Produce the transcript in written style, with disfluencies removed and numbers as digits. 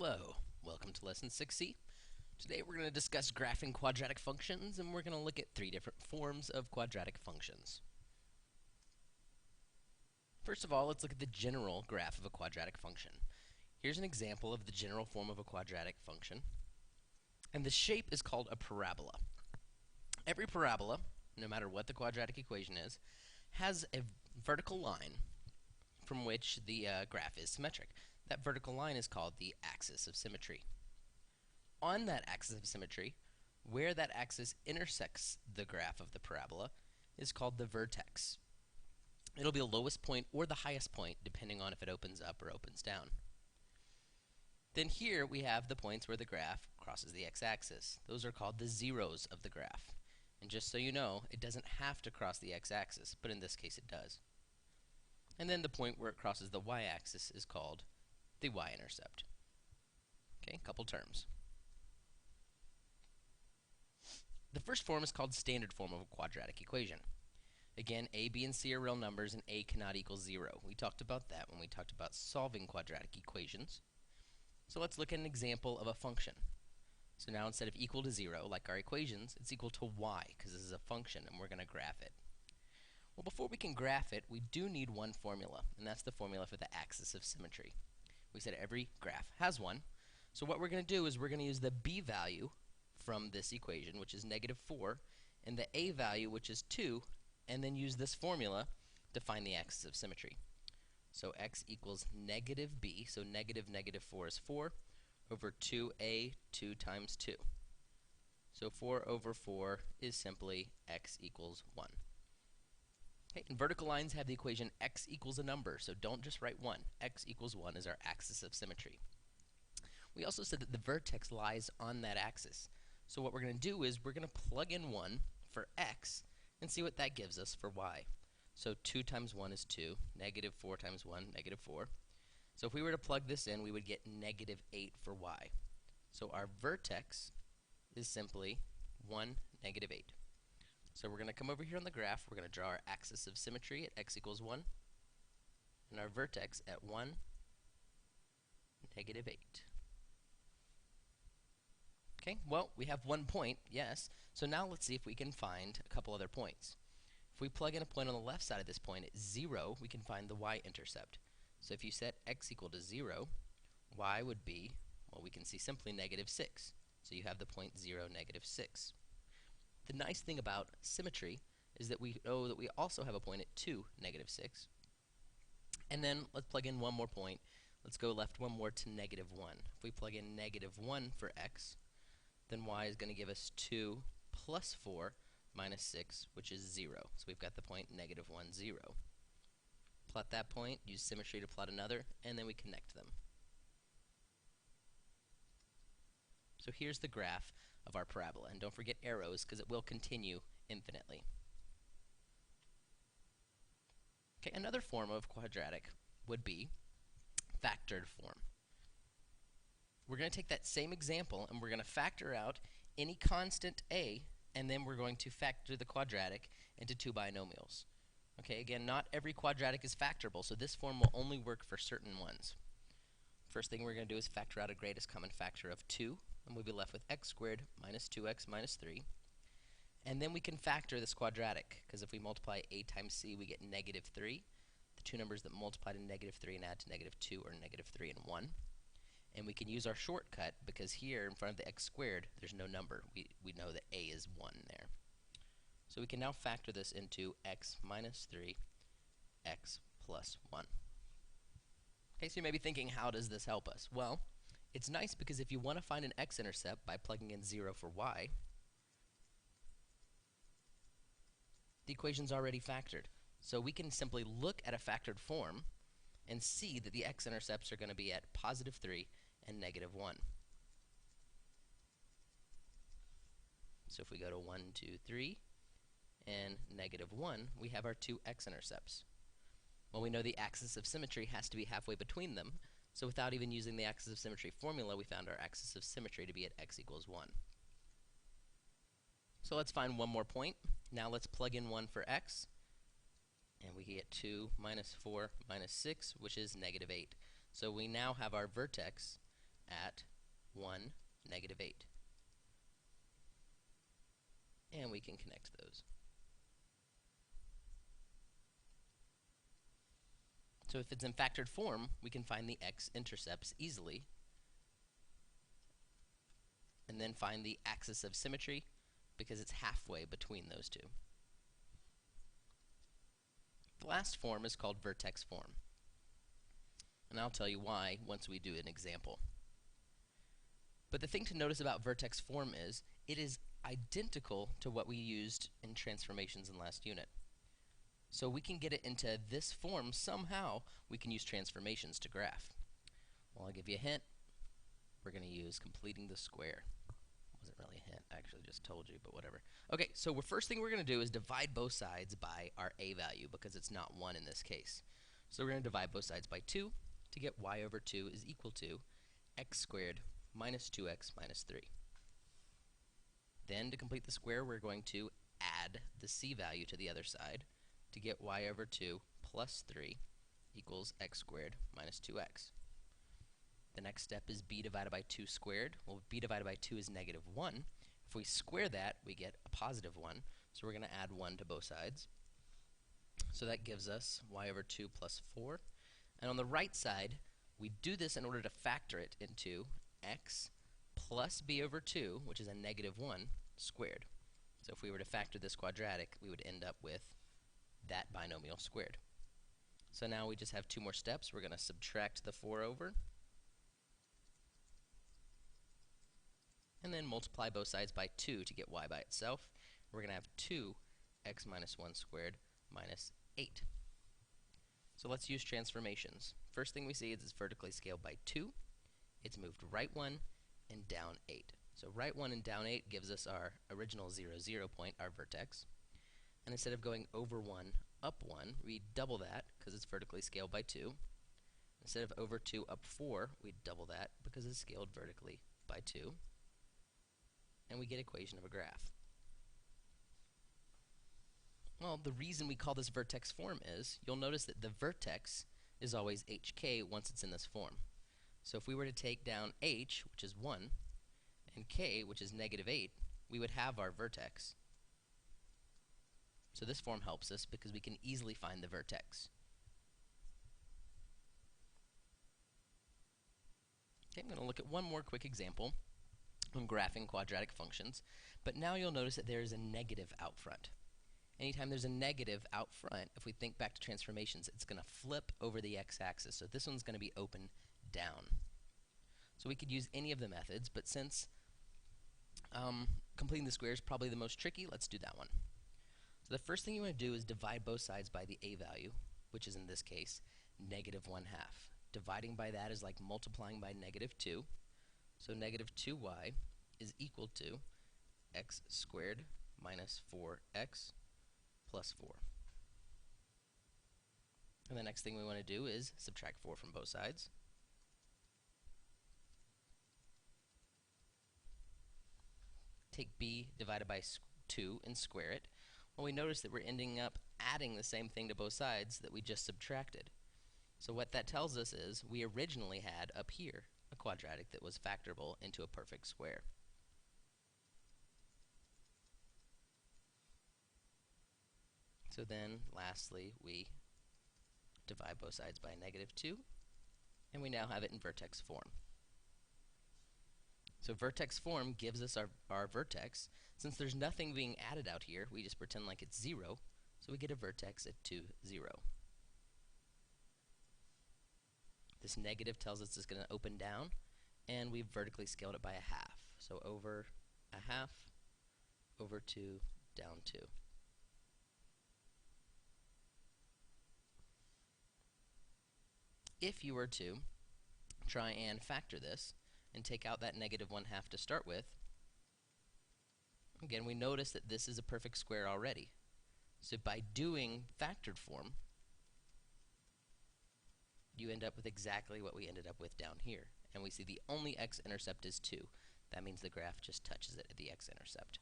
Hello, welcome to Lesson 6C. Today we're going to discuss graphing quadratic functions, and we're going to look at three different forms of quadratic functions. First of all, let's look at the general graph of a quadratic function. Here's an example of the general form of a quadratic function, and the shape is called a parabola. Every parabola, no matter what the quadratic equation is, has a vertical line from which the graph is symmetric. That vertical line is called the axis of symmetry. On that axis of symmetry, where that axis intersects the graph of the parabola is called the vertex. It'll be the lowest point or the highest point, depending on if it opens up or opens down. Then here we have the points where the graph crosses the x-axis. Those are called the zeros of the graph. And just so you know, it doesn't have to cross the x-axis, but in this case it does. And then the point where it crosses the y-axis is called the y-intercept. Okay, a couple terms. The first form is called standard form of a quadratic equation. Again, a, b, and c are real numbers, and a cannot equal 0. We talked about that when we talked about solving quadratic equations. So let's look at an example of a function. So now instead of equal to 0, like our equations, it's equal to y, because this is a function, and we're going to graph it. Well, before we can graph it, we do need one formula, and that's the formula for the axis of symmetry. We said every graph has one. So what we're going to do is we're going to use the b value from this equation, which is -4, and the a value, which is 2, and then use this formula to find the axis of symmetry. So x equals -b, so -4 is 4, over 2a, 2 times 2. So 4 over 4 is simply x equals 1. Okay, and vertical lines have the equation x equals a number, so don't just write 1. X equals 1 is our axis of symmetry. We also said that the vertex lies on that axis. So what we're going to do is we're going to plug in 1 for x and see what that gives us for y. So 2 times 1 is 2, -4 times 1, -4. So if we were to plug this in, we would get -8 for y. So our vertex is simply 1, -8. So we're going to come over here on the graph, we're going to draw our axis of symmetry at x equals 1, and our vertex at 1, -8. Okay, well, we have one point, yes. So now let's see if we can find a couple other points. If we plug in a point on the left side of this point at 0, we can find the y-intercept. So if you set x equal to 0, y would be, well, we can see simply -6. So you have the point 0, -6. The nice thing about symmetry is that we know that we also have a point at 2, -6. And then let's plug in one more point. Let's go left one more to -1. If we plug in -1 for x, then y is going to give us 2 plus 4 minus 6, which is 0. So we've got the point -1, 0. Plot that point, use symmetry to plot another, and then we connect them. So here's the graph of our parabola, and don't forget arrows because it will continue infinitely. Okay, another form of quadratic would be factored form. We're going to take that same example and we're going to factor out any constant a, and then we're going to factor the quadratic into two binomials. Okay, again, not every quadratic is factorable, so this form will only work for certain ones. First thing we're going to do is factor out a greatest common factor of 2, and we'll be left with x squared minus 2x minus 3. And then we can factor this quadratic, because if we multiply a times c, we get -3. The two numbers that multiply to -3 and add to -2 are -3 and 1. And we can use our shortcut, because here in front of the x squared, there's no number. We know that a is 1 there. So we can now factor this into x minus 3, x plus 1. Okay, so you may be thinking, how does this help us? Well, it's nice because if you want to find an x-intercept by plugging in 0 for y, the equation's already factored. So we can simply look at a factored form and see that the x-intercepts are going to be at +3 and -1. So if we go to 1, 2, 3, and -1, we have our two x-intercepts. Well, we know the axis of symmetry has to be halfway between them, so without even using the axis of symmetry formula, we found our axis of symmetry to be at x equals 1. So let's find one more point. Now let's plug in 1 for x, and we get 2 minus 4 minus 6, which is -8. So we now have our vertex at 1, -8. And we can connect those. So if it's in factored form, we can find the x-intercepts easily, and then find the axis of symmetry because it's halfway between those two. The last form is called vertex form, and I'll tell you why once we do an example. But the thing to notice about vertex form is it is identical to what we used in transformations in last unit. So we can get it into this form somehow. We can use transformations to graph. Well, I'll give you a hint. We're going to use completing the square. Wasn't really a hint, I actually just told you, but whatever. Okay, so the first thing we're going to do is divide both sides by our a value because it's not 1 in this case. So we're going to divide both sides by 2 to get y over 2 is equal to x squared minus 2x minus 3. Then to complete the square, we're going to add the c value to the other side to get y over 2 plus 3 equals x squared minus 2x. The next step is b divided by 2 squared. Well, b divided by 2 is -1. If we square that, we get a positive 1. So we're going to add 1 to both sides. So that gives us y over 2 plus 4. And on the right side, we do this in order to factor it into x plus b over 2, which is a -1, squared. So if we were to factor this quadratic, we would end up with that binomial squared. So now we just have 2 more steps. We're going to subtract the 4 over, and then multiply both sides by 2 to get y by itself. We're going to have 2x minus 1 squared minus 8. So let's use transformations. First thing we see is it's vertically scaled by 2. It's moved right 1 and down 8. So right 1 and down 8 gives us our original 0, 0 point, our vertex. And instead of going over 1, up 1, we double that because it's vertically scaled by 2. Instead of over 2, up 4, we double that because it's scaled vertically by 2. And we get equation of a graph. Well, the reason we call this vertex form is you'll notice that the vertex is always hk once it's in this form. So if we were to take down h, which is 1, and k, which is -8, we would have our vertex. So this form helps us because we can easily find the vertex. Okay, I'm going to look at one more quick example on graphing quadratic functions, but now you'll notice that there is a negative out front. Anytime there's a negative out front, if we think back to transformations, it's going to flip over the x-axis. So this one's going to be open down. So we could use any of the methods, but since completing the square is probably the most tricky, let's do that one. So the first thing you want to do is divide both sides by the a value, which is in this case -1/2. Dividing by that is like multiplying by -2. So -2y is equal to x squared minus 4x plus 4. And the next thing we want to do is subtract 4 from both sides. Take b divided by 2 and square it. Well, we notice that we're ending up adding the same thing to both sides that we just subtracted. So what that tells us is we originally had up here a quadratic that was factorable into a perfect square. So then, lastly, we divide both sides by -2, and we now have it in vertex form. So vertex form gives us our vertex. Since there's nothing being added out here, we just pretend like it's 0, so we get a vertex at 2, 0. This negative tells us it's going to open down, and we've vertically scaled it by 1/2. So over 1/2, over 2, down 2. If you were to try and factor this and take out that -1/2 to start with, again, we notice that this is a perfect square already. So by doing factored form, you end up with exactly what we ended up with down here. And we see the only x-intercept is 2. That means the graph just touches it at the x-intercept.